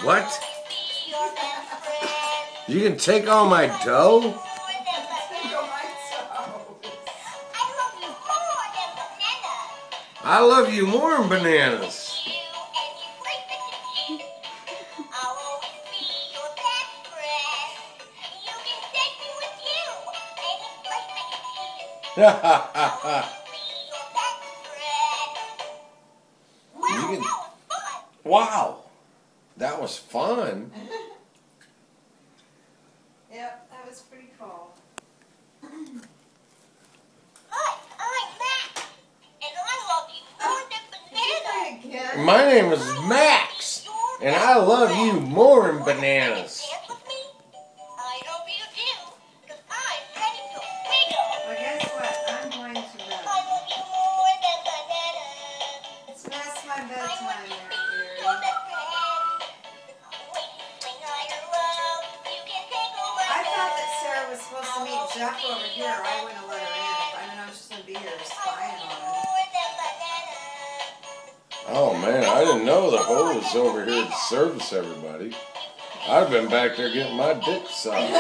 What? You can take all my dough? I love you more than bananas. Wow, that was fun. Yep, that was pretty cool. Hi, I'm Max, and I love you more than bananas. My name is Max, and I love you more than bananas. I hope you do, because I'm ready to wiggle. Well, guess what? I'm going to I bed. love you more than bananas. It's past my I bedtime want to there, be dearie. your best friend. When you swing higher love, you can take away. I thought that Sarah was supposed to meet Jeff over here. I wouldn't have let her in. If I know she's going to be here spying on him. Oh man, I didn't know the hoe was over here to service everybody. I'd been back there getting my dick sucked.